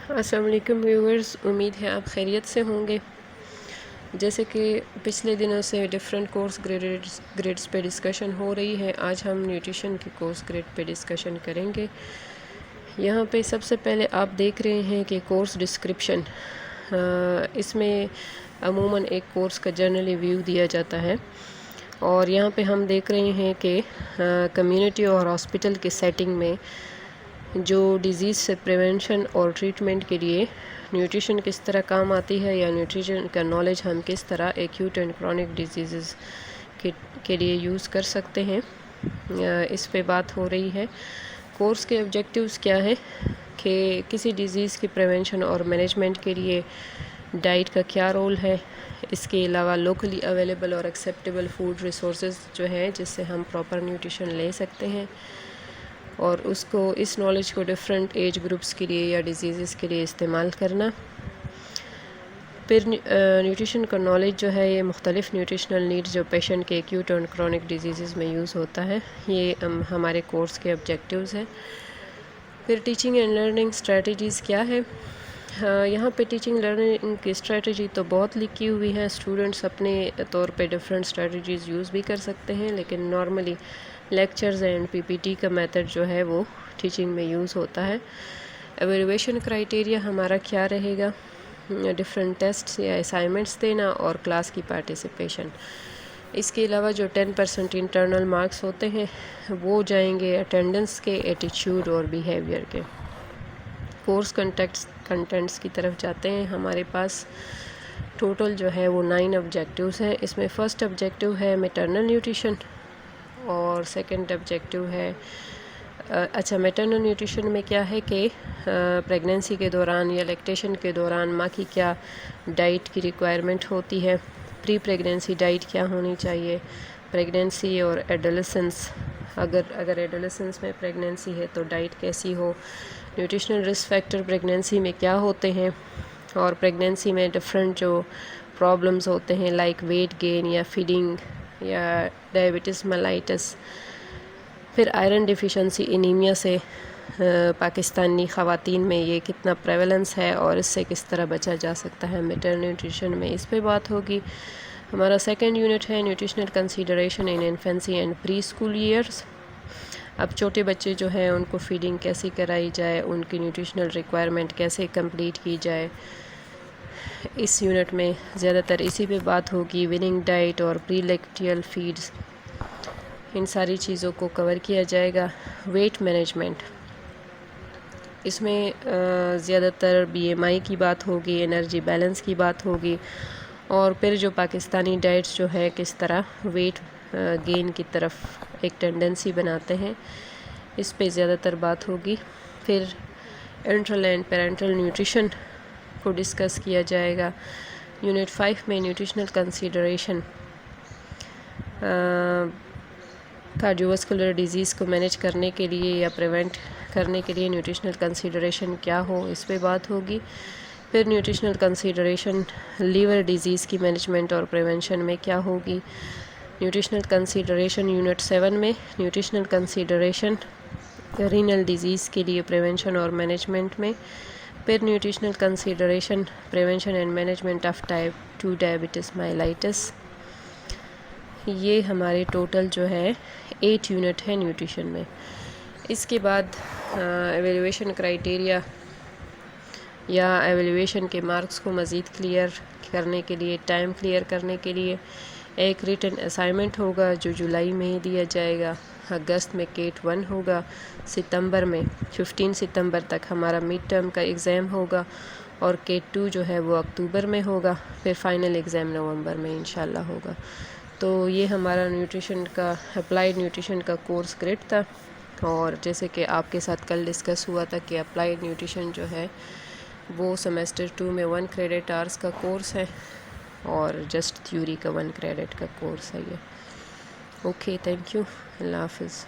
السلام علیکم ویورز، امید ہے آپ خیریت سے ہوں گے۔ جیسے کہ پچھلے دنوں سے ڈیفرنٹ کورس گریڈز پہ ڈسکشن ہو رہی ہے، آج ہم نیوٹریشن کے کورس گریڈ پہ ڈسکشن کریں گے۔ یہاں پہ سب سے پہلے آپ دیکھ رہے ہیں کہ کورس ڈسکرپشن، اس میں عموماً ایک کورس کا جنرلی ویو دیا جاتا ہے، اور یہاں پہ ہم دیکھ رہے ہیں کہ کمیونٹی اور ہاسپٹل کے سیٹنگ میں جو ڈیزیز سے پریونشن اور ٹریٹمنٹ کے لیے نیوٹریشن کس طرح کام آتی ہے، یا نیوٹریشن کا نالج ہم کس طرح ایکیوٹ اینڈ کرونک ڈیزیزز کے لیے یوز کر سکتے ہیں، اس پہ بات ہو رہی ہے۔ کورس کے آبجیکٹیوز کیا ہے کہ کسی ڈیزیز کی پریونشن اور مینجمنٹ کے لیے ڈائٹ کا کیا رول ہے، اس کے علاوہ لوکلی اویلیبل اور ایکسیپٹیبل فوڈ ریسورسز جو ہیں جس سے ہم پراپر نیوٹریشن لے سکتے ہیں، اور اس نالج کو ڈفرینٹ ایج گروپس کے لیے یا ڈیزیزز کے لیے استعمال کرنا۔ پھر نیوٹریشن کا نالج جو ہے یہ مختلف نیوٹریشنل نیڈز جو پیشنٹ کے ایکیوٹ اور کرونک ڈیزیزز میں یوز ہوتا ہے، یہ ہمارے کورس کے آبجیکٹیوز ہیں۔ پھر ٹیچنگ اینڈ لرننگ اسٹریٹجیز کیا ہے، یہاں پہ ٹیچنگ لرننگ کی اسٹریٹجی تو بہت لکھی ہوئی ہے، اسٹوڈنٹس اپنے طور پہ ڈفرینٹ اسٹریٹجیز یوز بھی کر سکتے ہیں، لیکن normally lectures and P P T کا میتھڈ جو ہے وہ ٹیچنگ میں یوز ہوتا ہے۔ ایویلویشن کرائیٹیریا ہمارا کیا رہے گا، ڈفرینٹ ٹیسٹس یا اسائنمنٹس دینا اور کلاس کی پارٹیسپیشن۔ اس کے علاوہ جو 10% انٹرنل مارکس ہوتے ہیں وہ جائیں گے اٹینڈنس کے، ایٹیچیوڈ اور بیہیویئر کے۔ کورس کنٹینٹس کی طرف جاتے ہیں، ہمارے پاس ٹوٹل جو ہے وہ 9 آبجیکٹیوز ہیں۔ اس میں فرسٹ آبجیکٹیو ہے میٹرنل نیوٹریشن، اور سیکنڈ آبجیکٹیو ہے میٹرنل نیوٹریشن میں کیا ہے کہ پریگنینسی کے دوران یا لیکٹیشن کے دوران ماں کی کیا ڈائٹ کی ریکوائرمنٹ ہوتی ہے، پری پریگنینسی ڈائٹ کیا ہونی چاہیے، پریگنینسی اور ایڈولسنس، اگر ایڈولسنس میں پریگنینسی ہے تو ڈائٹ کیسی ہو، نیوٹریشنل رسک فیکٹر پریگنینسی میں کیا ہوتے ہیں، اور پریگنینسی میں ڈفرینٹ جو پرابلمز ہوتے ہیں لائک ویٹ گین یا فیڈنگ یا ڈائبٹیز ملائٹس۔ پھر آئرن ڈیفیشنسی انیمیا سے پاکستانی خواتین میں یہ کتنا پریولنس ہے اور اس سے کس طرح بچا جا سکتا ہے میٹرنل نیوٹریشن میں، اس پہ بات ہوگی۔ ہمارا سیکنڈ یونٹ ہے nutritional consideration in infancy and preschool years. اب چھوٹے بچے جو ہیں ان کو فیڈنگ کیسی کرائی جائے، ان کی نیوٹریشنل ریکوائرمنٹ کیسے کمپلیٹ کی جائے، اس یونٹ میں زیادہ تر اسی پہ بات ہوگی۔ وننگ ڈائٹ اور پری لیکٹیل فیڈز، ان ساری چیزوں کو کور کیا جائے گا۔ ویٹ مینجمنٹ، اس میں زیادہ تر بی ایم آئی کی بات ہوگی، انرجی بیلنس کی بات ہوگی، اور پھر جو پاکستانی ڈائٹس جو ہے کس طرح ویٹ گین کی طرف ایک ٹینڈنسی بناتے ہیں، اس پہ زیادہ تر بات ہوگی۔ پھر انٹرل اینڈ پیرنٹل نیوٹریشن کو ڈسکس کیا جائے گا۔ یونٹ 5 میں نیوٹریشنل کنسیڈریشن، کارڈیوواسکولر ڈیزیز کو مینیج کرنے کے لیے یا پریونٹ کرنے کے لیے نیوٹریشنل کنسیڈریشن کیا ہو، اس پہ بات ہوگی۔ پھر نیوٹریشنل کنسیڈریشن لیور ڈیزیز کی مینجمنٹ اور پریونشن میں کیا ہوگی۔ نیوٹریشنل کنسیڈریشن یونٹ 7 میں نیوٹریشنل کنسیڈریشن رینل ڈیزیز کے لیے پریونشن اور مینجمنٹ میں۔ پھر nutritional consideration prevention and management of type 2 diabetes mellitus. یہ ہمارے ٹوٹل جو ہے 8 یونٹ ہے نیوٹریشن میں۔ اس کے بعد ایویلویشن کرائیٹیریا یا ایویلویشن کے مارکس کو مزید کلیئر کرنے کے لیے، ٹائم کلیئر کرنے کے لیے ایک ریٹن اسائنمنٹ ہوگا جو جولائی میں ہی دیا جائے گا، اگست میں کیٹ 1 ہوگا، ستمبر میں 15 ستمبر تک ہمارا مڈ ٹرم کا ایگزام ہوگا، اور کیٹ 2 جو ہے وہ اکتوبر میں ہوگا، پھر فائنل ایگزام نومبر میں انشاءاللہ ہوگا۔ تو یہ ہمارا نیوٹریشن کا اپلائیڈ نیوٹریشن کا کورس گریڈ تھا، اور جیسے کہ آپ کے ساتھ کل ڈسکس ہوا تھا کہ اپلائیڈ نیوٹریشن جو ہے وہ سیمیسٹر 2 میں 1 کریڈٹ آورس کا کورس ہے، اور جسٹ تھیوری کا 1 کریڈٹ کا کورس ہے یہ۔ اوکے، تھینک یو، اللہ حافظ۔